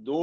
2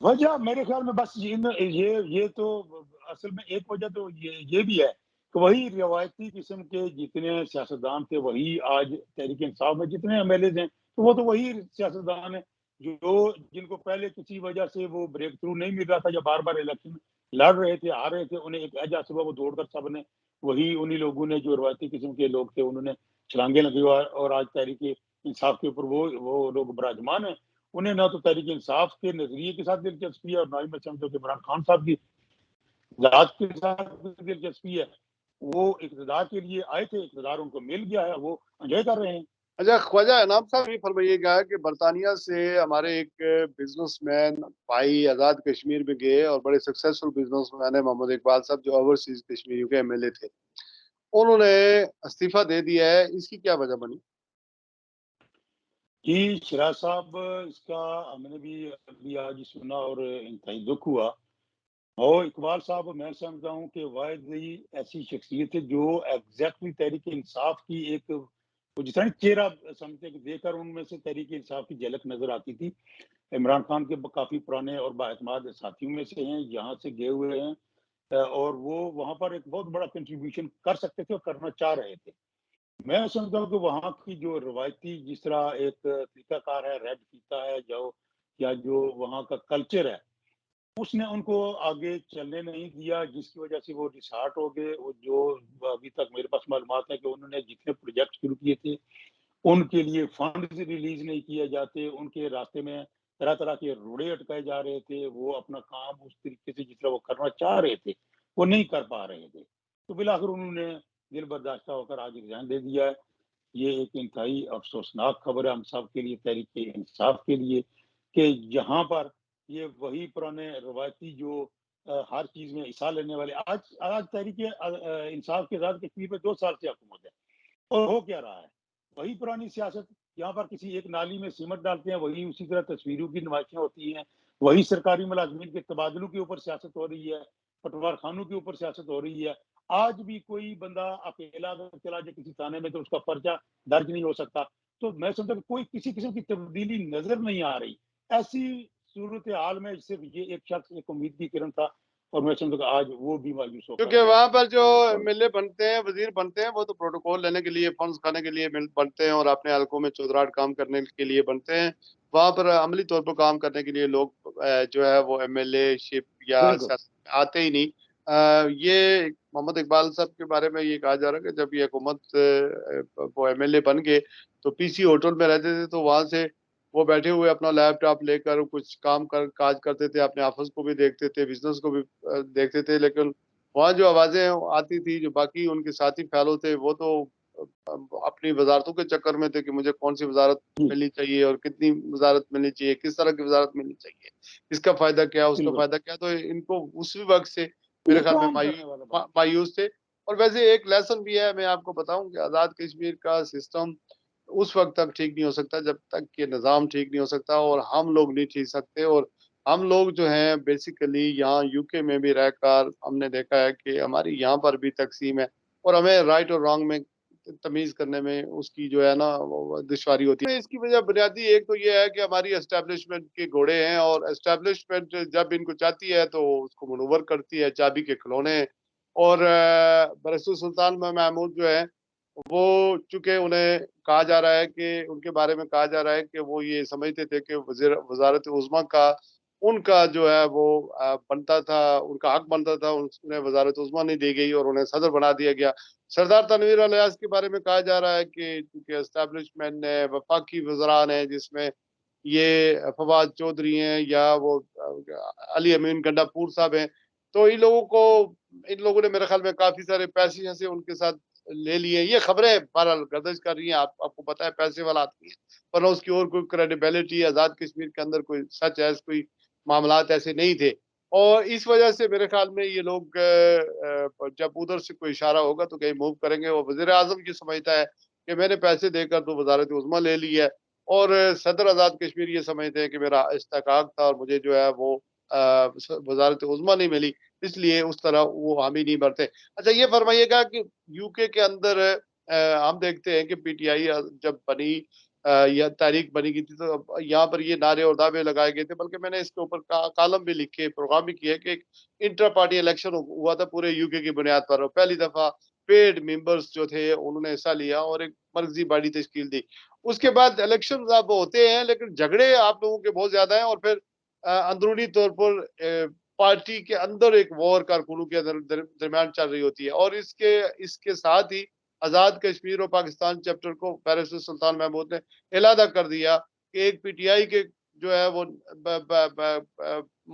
وجہ میرے خیال میں بس یہ تو اصل میں ایک وجہ تو یہ بھی ہے کہ وہی روایتی قسم کے جتنے سیاستدان تھے وہی آج تحریک انصاف میں جتنے ایم ایل ایز ہیں تو وہی سیاستدان ہیں جن کو پہلے کسی وجہ سے وہ بریک تھرو نہیں مل رہا تھا یا بار بار الیکشن لڑ رہے تھے آ رہے تھے، انہیں ایک اعجاز صبح وہ دوڑ کر سب نے وہی انہی لوگوں نے جو روایتی قسم کے لوگ تھے انہوں نے چھلانگیں لگی اور آج تحریک انصاف کے اوپر وہ لوگ براجمان ہیں۔ انہیں نہ تو تحریک انصاف کے نظریے کے ساتھ دلچسپی ہے اور نہ ہی میں سمجھتا ہوں کہ عمران خان صاحب کی ذات کے ساتھ دلچسپی ہے۔ وہ اقتدار کے لیے آئے تھے، اقتدار ان کو مل گیا ہے، وہ انجوائے کر رہے ہیں۔ اچھا خواجہ انعام صاحب یہ فرمائیے گا کہ برطانیہ سے ہمارے ایک بزنس مین بھائی آزاد کشمیر میں گئے اور بڑے سکسیسفل بزنس مین ہے محمد اقبال صاحب جو اوورسیز کشمیریوں کے ایم ایل اے تھے، انہوں نے استعفیٰ دے دیا ہے، اس کی کیا وجہ بنی؟ جی شراز صاحب، اس کا ہم نے بھی ابھی آج سنا اور انتہائی دکھ ہوا۔ اور اقبال صاحب میں سمجھتا ہوں کہ واحد ہی ایسی شخصیت ہے جو ایگزیکٹلی تحریک انصاف کی ایک جس طرح چہرہ سمجھتے کہ دیکھ کر ان میں سے تحریک انصاف کی جھلک نظر آتی تھی۔ عمران خان کے کافی پرانے اور بااعتماد ساتھیوں میں سے ہیں، یہاں سے گئے ہوئے ہیں اور وہ وہاں پر ایک بہت بڑا کنٹریبیوشن کر سکتے تھے اور کرنا چاہ رہے تھے۔ میں سمجھتا ہوں کہ وہاں کی جو روایتی جس طرح ایک طریقہ کار ہے، ریڈ فیتا ہے یا جو وہاں کا کلچر ہے، اس نے ان کو آگے چلنے نہیں دیا، جس کی وجہ سے وہ ڈسہارٹ ہو گئے۔ اور جو ابھی تک میرے پاس معلومات ہے کہ انہوں نے جتنے پروجیکٹ شروع کیے تھے ان کے لیے فنڈز ریلیز نہیں کیے جاتے، ان کے راستے میں طرح طرح کے روڑے اٹکائے جا رہے تھے، وہ اپنا کام اس طریقے سے جس طرح وہ کرنا چاہ رہے تھے وہ نہیں کر پا رہے تھے۔ تو بالآخر انہوں نے دل برداشتہ ہو کر آج رجحان دے دیا ہے۔ یہ ایک انتہائی افسوسناک خبر ہے ہم سب کے لیے، تحریک انصاف کے لیے، کہ یہاں پر یہ وہی پرانے روایتی جو ہر چیز میں حصہ لینے والے آج تحریک انصاف کے ذات کشمیر میں 2 سال سے حکومت ہے اور ہو کیا رہا ہے؟ وہی پرانی سیاست، یہاں پر کسی ایک نالی میں سیمنٹ ڈالتے ہیں، وہی اسی طرح تصویروں کی نمائشیں ہوتی ہیں، وہی سرکاری ملازمین کے تبادلوں کے اوپر سیاست ہو رہی ہے، پٹوار خانوں کے اوپر سیاست ہو رہی ہے۔ آج بھی کوئی بندہ اکیلا اگر چلا جائے کسی تھانے میں تو اس کا پرچہ درج نہیں ہو سکتا۔ تو میں سمجھتا کہ کوئی کسی قسم کی تبدیلی نظر نہیں آ رہی۔ ایسی صورتحال میں صرف یہ ایک شخص ایک امید کی کرن تھا اور میں سمجھتا کہ آج وہ بھی مایوس ہو کر کیونکہ وہاں پر جو ایم ایل اے بنتے ہیں، وزیر بنتے ہیں، وہ تو پروٹوکول لینے کے لیے، فنڈز کھانے کے لیے بنتے ہیں اور اپنے حلقوں میں چودراہٹ کام کرنے کے لیے بنتے ہیں۔ وہاں پر عملی طور پر کام کرنے کے لیے لوگ جو ہے وہ ایم ایل اے شپ یا بالکل سیاست میں آتے ہی نہیں۔ یہ محمد اقبال صاحب کے بارے میں یہ کہا جا رہا ہے کہ جب یہ حکومت وہ ایم ایل اے بن گئے تو پی سی ہوٹل میں رہتے تھے، تو وہاں سے وہ بیٹھے ہوئے اپنا لیپ ٹاپ لے کر کچھ کاج کرتے تھے، اپنے آفس کو بھی دیکھتے تھے، بزنس کو بھی دیکھتے تھے، لیکن وہاں جو آوازیں آتی تھی، جو باقی ان کے ساتھی فیلو تھے، وہ تو اپنی وزارتوں کے چکر میں تھے کہ مجھے کون سی وزارت جی ملنی چاہیے اور کتنی وزارت ملنی چاہیے، کس طرح کی وزارت ملنی چاہیے، اس کا فائدہ کیا، اس کا بالکل، فائدہ کیا۔ تو ان کو اسی وقت سے میرے یہ خیال میں کون کرنے والا بات ہے؟ مایوس تھے۔ اور ویسے ایک لیسن بھی ہے، میں آپ کو بتاؤں کہ آزاد کشمیر کا سسٹم اس وقت تک ٹھیک نہیں ہو سکتا جب تک کہ نظام ٹھیک نہیں ہو سکتا اور ہم لوگ نہیں ٹھیک سکتے۔ اور ہم لوگ جو ہیں بیسیکلی یہاں یو کے میں بھی رہ کر ہم نے دیکھا ہے کہ ہماری یہاں پر بھی تقسیم ہے اور ہمیں رائٹ اور رانگ میں تمیز کرنے میں اس کی جو ہے نا وہ دشواری ہوتی ہے۔ اس کی وجہ بنیادی ایک تو یہ ہے کہ ہماری اسٹیبلشمنٹ کے گھوڑے ہیں اور اسٹیبلشمنٹ جب ان کو چاہتی ہے تو اس کو منور کرتی ہے، چابی کے کھلونے ہیں۔ اور برسو سلطان محمود جو ہے وہ چونکہ انہیں کہا جا رہا ہے کہ ان کے بارے میں کہا جا رہا ہے کہ وہ یہ سمجھتے تھے کہ وزارت عظمیٰ کا ان کا جو ہے وہ بنتا تھا، ان کا حق بنتا تھا، انہیں وزارت عظمیٰ نہیں دی گئی اور انہیں صدر بنا دیا گیا۔ سردار تنویر الیاس کے بارے میں کہا جا رہا ہے کہ چونکہ اسٹیبلشمنٹ نے وفاقی وزران ہیں جس میں یہ فواد چودھری ہیں یا وہ علی امین گنڈا پور صاحب ہیں، تو ان لوگوں نے میرے خیال میں کافی سارے پیسے سے ان کے ساتھ لے لیے۔ یہ خبریں بہرحال گردش کر رہی ہیں، آپ کو پتا ہے پیسے والا آدمی ہے، ورنہ اس کی اور کوئی کریڈیبلٹی آزاد کشمیر کے اندر کوئی سچ ہے، کوئی معاملات ایسے نہیں تھے۔ اور اس وجہ سے میرے خیال میں یہ لوگ جب ادھر سے کوئی اشارہ ہوگا تو کہیں موو کریں گے۔ اور وزیر اعظم یہ سمجھتا ہے کہ میں نے پیسے دے کر تو وزارت عظمیٰ لے لی ہے، اور صدر آزاد کشمیر یہ سمجھتے ہیں کہ میرا استحقاق تھا اور مجھے جو ہے وہ وزارت عظمیٰ نہیں ملی، اس لیے اس طرح وہ حامی نہیں بھرتے۔ اچھا یہ فرمائیے گا کہ یو کے اندر ہم دیکھتے ہیں کہ پی ٹی آئی جب بنی یہ تحریک بنی گئی تھی، تو یہاں پر یہ نعرے اور دعوے لگائے گئے تھے، بلکہ میں نے اس کے اوپر کالم بھی لکھے، پروگرام بھی کیا کہ ایک انٹر پارٹی الیکشن ہوا تھا پورے یو کے کی بنیاد پر، اور پہلی دفعہ پیڈ ممبرس جو تھے انہوں نے حصہ لیا اور ایک مرکزی باڈی تشکیل دی. اس کے بعد الیکشن اب ہوتے ہیں، لیکن جھگڑے آپ لوگوں کے بہت زیادہ ہیں، اور پھر اندرونی طور پر پارٹی کے اندر ایک وار کارکنوں کے درمیان چل رہی ہوتی ہے. اور اس کے ساتھ ہی آزاد کشمیر اور پاکستان چیپٹر کو بیرسٹر سلطان محمود نے علحدہ کر دیا کہ ایک پی ٹی آئی کے جو ہے وہ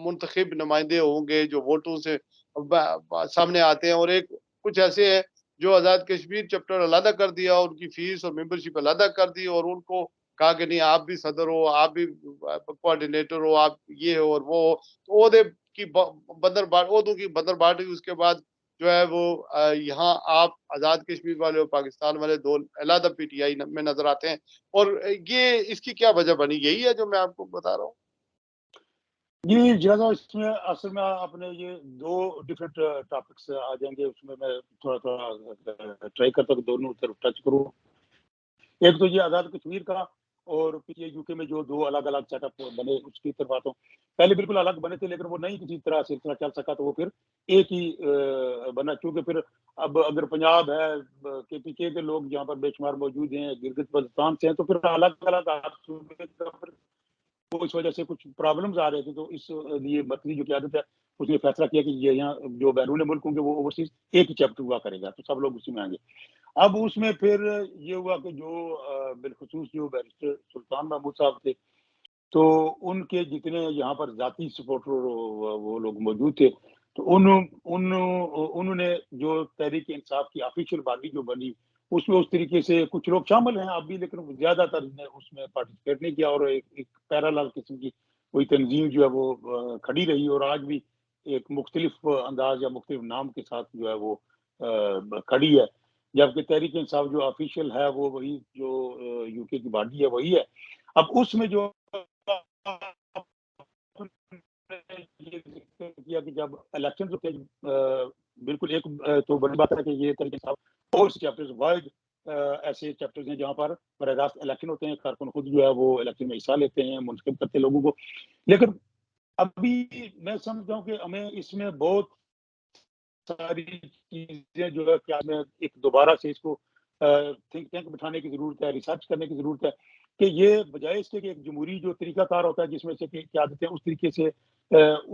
منتخب نمائندے ہوں گے جو ووٹوں سے سامنے آتے ہیں، اور ایک کچھ ایسے ہیں جو آزاد کشمیر چیپٹر علیحدہ کر دیا، ان کی فیس اور ممبرشپ علیحدہ کر دی، اور ان کو کہا کہ نہیں آپ بھی صدر ہو، آپ بھی کوآرڈینیٹر ہو، آپ یہ ہو اور وہ ہو. تو عہدے کی عہدوں کی بندر بانٹ ہوئی. اس کے بعد جو ہے وہ یہاں آپ آزاد کشمیر والے اور پاکستان والے دو علیحدہ پی ٹی آئی میں نظر آتے ہیں. اور یہ اس کی کیا وجہ بنی؟ یہی ہے جو میں آپ کو بتا رہا ہوں. جی جیسا اس میں اصل میں اپنے یہ دو ڈفرینٹ ٹاپکس آ جائیں گے، اس میں تھوڑا ٹرائی کرتا ہوں کہ دونوں طرف ٹچ کروں. ایک تو یہ آزاد کشمیر کا اور پی ٹی آئی یو کے میں جو دو الگ الگ سیٹ اپ بنے اس کی طرف آتا ہوں. پہلے بالکل الگ بنے تھے، لیکن وہ نہیں کسی طرح سلسلہ چل سکا، تو وہ پھر ایک ہی بنا. چونکہ پھر اب اگر پنجاب ہے کے پی کے لوگ یہاں پر بے شمار موجود ہیں، گلگت بلتستان سے ہیں، تو پھر الگ الگ وہ اس وجہ سے کچھ پرابلمز آ رہے تھے. تو اس لیے مرکزی جو قیادت ہے اس نے فیصلہ کیا کہ یہ یہاں جو بیرون ملک ہوں گے وہ اوورسیز ایک ہی چیپٹر ہوا کرے گا، تو سب لوگ اسی میں آئیں گے. اب اس میں پھر یہ ہوا کہ جو بالخصوص جو بیرسٹر سلطان محمود صاحب تھے، تو ان کے جتنے یہاں پر ذاتی سپورٹر وہ لوگ موجود تھے، تو انہوں نے جو تحریک انصاف کی آفیشیل باڈی جو بنی اس میں اس طریقے سے کچھ لوگ شامل ہیں اب بھی، لیکن زیادہ تر نے اس میں پارٹیسپیٹ نہیں کیا، اور ایک پیرالل قسم کی کوئی تنظیم جو ہے وہ کھڑی رہی، اور آج بھی ایک مختلف انداز یا مختلف نام کے ساتھ جو ہے وہ کھڑی ہے. جبکہ تحریک انصاف جو آفیشیل ہے وہ وہی جو یو کے کی باڈی ہے وہی ہے. اب اس میں جو کیا کہ جب الیکشن تو بالکل ایک تو بڑی بات ہے کہ یہ تحریک انصاف اور چیپٹرز وائڈ ایسے چیپٹرز ہیں جہاں پر براہ راست الیکشن ہوتے ہیں، کارکن خود جو ہے وہ الیکشن میں حصہ لیتے ہیں، منتخب کرتے ہیں لوگوں کو. لیکن ابھی میں سمجھتا ہوں کہ ہمیں اس میں بہت ساری چیزیں جو ہے کیا میں ایک دوبارہ سے اس کو تھنک ٹینک بٹھانے کی ضرورت ہے، ریسرچ کرنے کی ضرورت ہے کہ یہ بجائے اس کے کہ ایک جمہوری جو طریقہ کار ہوتا ہے جس میں سے کہ قیادتیں اس طریقے سے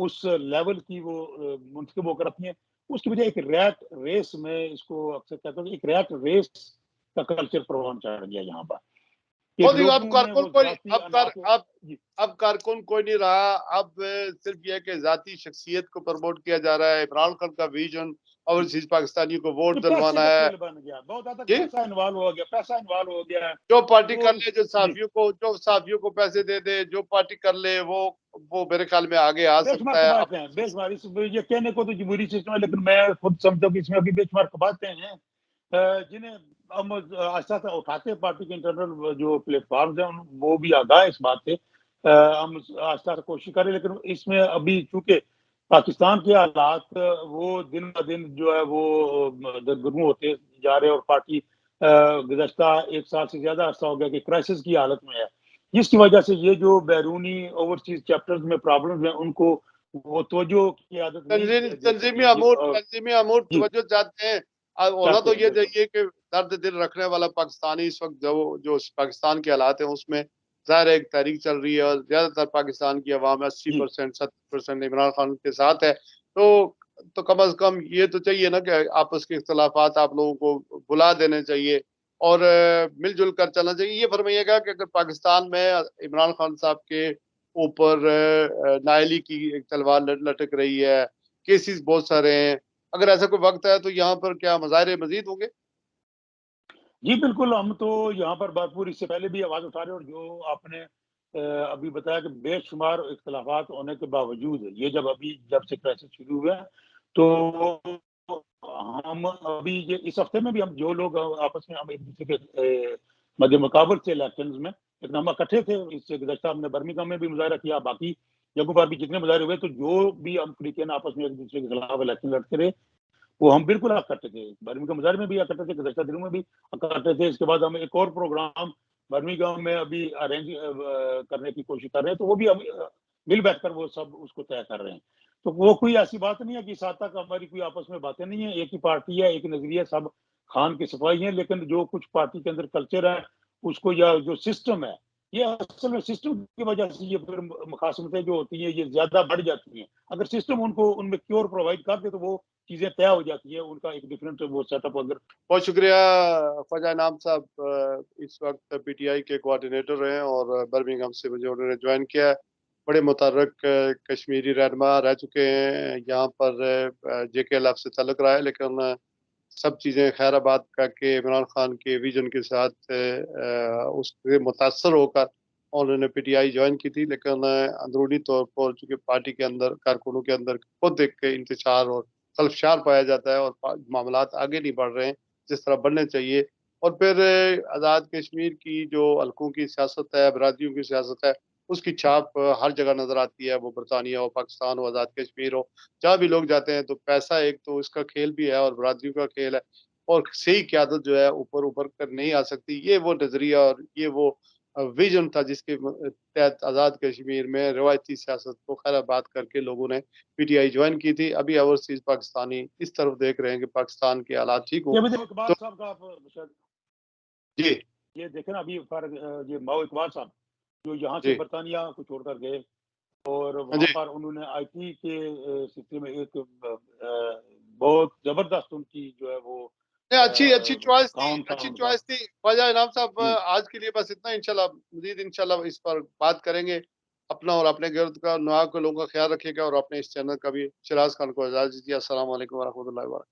اس لیول کی وہ منتخب ہو کر رکھتی ہیں، اس کی بجائے ایک ریٹ ریس میں اس کو اکثر کہتا ہوں، ایک ریٹ ریس کا کلچر پروان چڑھ گیا یہاں پر. اب کارکن کوئی اب کارکن کوئی نہیں رہا. اب صرف یہ کہ ذاتی شخصیت کو پروموٹ کیا جا رہا ہے. عمران خان کا ویژن اوورسیز پاکستانیوں کو ووٹ دلوانا ہے. بن گیا بہت حد تک پیسہ انوالو ہو گیا. جو پارٹی کر لے، جو صحافیوں کو پیسے دے دے، جو پارٹی کر لے وہ میرے خیال میں آگے آ سکتا ہے. بے شمار یہ کہنے کو تو جمہوری سسٹم ہے، لیکن میں خود سمجھتا ہوں کہ اس میں ابھی بے شمار قباطیں ہیں جنہیں ہم آہستہ آہستہ اٹھاتے ہیں. پارٹی کے انٹرنل جو پلیٹ فارمز ہیں وہ بھی آگاہ اس بات سے، ہم آہستہ آہستہ کوشش کریں. لیکن اس میں ابھی چونکہ پاکستان کے حالات وہ دن بہ دن جو ہے وہ درگروں ہوتے جا رہے، اور پارٹی گزشتہ ایک سال سے زیادہ عرصہ ہو گیا کہ کرائسس کی حالت میں ہے، جس کی وجہ سے یہ جو بیرونی اوورسیز چیپٹرز میں پرابلمز ہیں ان کو وہ توجہ کی عادت نہیں. تنظیمی امور توجہ چاہتے ہیں. ہونا تو یہ چاہیے کہ درد دل رکھنے والا پاکستانی اس وقت جو پاکستان کے حالات ہیں اس میں ظاہر ایک تحریک چل رہی ہے، اور زیادہ تر پاکستان کی عوام 80% 70% عمران خان کے ساتھ ہے. تو کم از کم یہ تو چاہیے نا کہ آپس کے اختلافات آپ لوگوں کو بلا دینے چاہیے اور مل جل کر چلنا چاہیے. یہ فرمائیے گا کہ اگر پاکستان میں عمران خان صاحب کے اوپر نااہلی کی ایک تلوار لٹک رہی ہے، کیسز بہت سارے ہیں، اگر ایسا کوئی وقت ہے تو یہاں پر کیا مظاہرے مزید ہوں گے؟ جی بالکل، ہم تو یہاں پر بھرپور اس سے پہلے بھی آواز اٹھا رہے ہیں، اور جو آپ نے ابھی بتایا کہ بے شمار اختلافات ہونے کے باوجود یہ جب سے کرائسس شروع ہوئے ہیں تو ہم ابھی اس ہفتے میں بھی ہم جو لوگ آپس میں ہم ایک دوسرے کے مد مقابل تھے الیکشنز میں، لیکن ہم اکٹھے تھے. اس سے گزشتہ ہم نے برمنگھم میں بھی مظاہرہ کیا، باقی جگہوں پر بھی جتنے مظاہرے ہوئے، تو جو بھی ہم فریقین آپس میں ایک دوسرے کے خلاف الیکشن لڑتے رہے وہ ہم بالکل اکٹھے تھے. برمنگھم مظاہرے میں بھی اکٹھے تھے، گزشتہ دنوں میں بھی اکٹھے تھے. اس کے بعد ہم ایک اور پروگرام برمنگھم میں ابھی ارینج کرنے کی کوشش کر رہے ہیں، تو وہ بھی مل بیٹھ کر وہ سب اس کو طے کر رہے ہیں. تو وہ کوئی ایسی بات نہیں ہے کہ ساتھ تک ہماری کوئی آپس میں باتیں نہیں ہیں، ایک ہی پارٹی ہے، ایک نظریہ، سب خان کی صفائی ہیں. لیکن جو کچھ پارٹی کے اندر کلچر ہے اس کو، یا جو سسٹم ہے، یہ اصل میں سسٹم کی وجہ سے یہ پھر مخاصمتیں جو ہوتی ہیں یہ زیادہ بڑھ جاتی ہیں. اگر سسٹم ان میں کیور پرووائڈ کر دے تو وہ چیزیں طے ہو جاتی ہیں. ان کا ایک ڈفرینٹ وہ سیٹ اپ اگر. بہت شکریہ خواجہ انعام صاحب، اس وقت پی ٹی آئی کے کوآرڈینیٹر ہیں اور برمنگھم سے مجھے انہوں نے جوائن کیا ہے. بڑے متحرک کشمیری رہنما رہ چکے ہیں یہاں پر، جے کے ایل ایف سے تعلق رہا ہے، لیکن سب چیزیں خیر آباد کر کے عمران خان کے ویژن کے ساتھ اس سے متاثر ہو کر انہوں نے پی ٹی آئی جوائن کی تھی. لیکن اندرونی طور پر چونکہ پارٹی کے اندر کارکنوں کے اندر خود ایک انتشار اور خلفشار پایا جاتا ہے اور معاملات آگے نہیں بڑھ رہے ہیں جس طرح بڑھنے چاہیے. اور پھر آزاد کشمیر کی جو حلقوں کی سیاست ہے، برادریوں کی سیاست ہے، اس کی چھاپ ہر جگہ نظر آتی ہے، وہ برطانیہ ہو، پاکستان ہو، آزاد کشمیر ہو. جہاں بھی لوگ جاتے ہیں تو پیسہ ایک تو اس کا کھیل بھی ہے اور برادریوں کا کھیل ہے، اور صحیح قیادت جو ہے اوپر کر نہیں آ سکتی. یہ وہ نظریہ اور یہ وہ ویژن تھا جس کے تحت آزاد کشمیر میں روایتی سیاست کو خیر آباد کر کے لوگوں نے پی ٹی آئی جوائن کی تھی. ابھی اوورسیز پاکستانی اس طرف دیکھ رہے ہیں کہ پاکستان کے حالات ٹھیک ہوں. یہ بھی اقبال تو صاحب کا آپ شاید جی یہ دیکھیں نا، ابھی یہ ماؤ اقبال صاحب جو یہاں سے جی برطانیہ کو چھوڑ کر گئے، اور ہاں وہاں جی پر انہوں نے آئی ٹی کے سلسلے میں ایک بہت زبردست ان کی جو ہے وہ اچھی چوائس تھی، کام تھا اچھی ان کا. چوائس تھی. خواجہ انعام صاحب، جی آج کے لیے بس اتنا. انشاءاللہ مزید انشاءاللہ اس پر بات کریں گے. اپنا اور اپنے گرد کا نواح کے لوگوں کا خیال رکھیے گا، اور اپنے اس چینل کا بھی. شراز خان کو اجازت دیجیے. السلام علیکم ورحمۃ اللہ وبرکاتہ.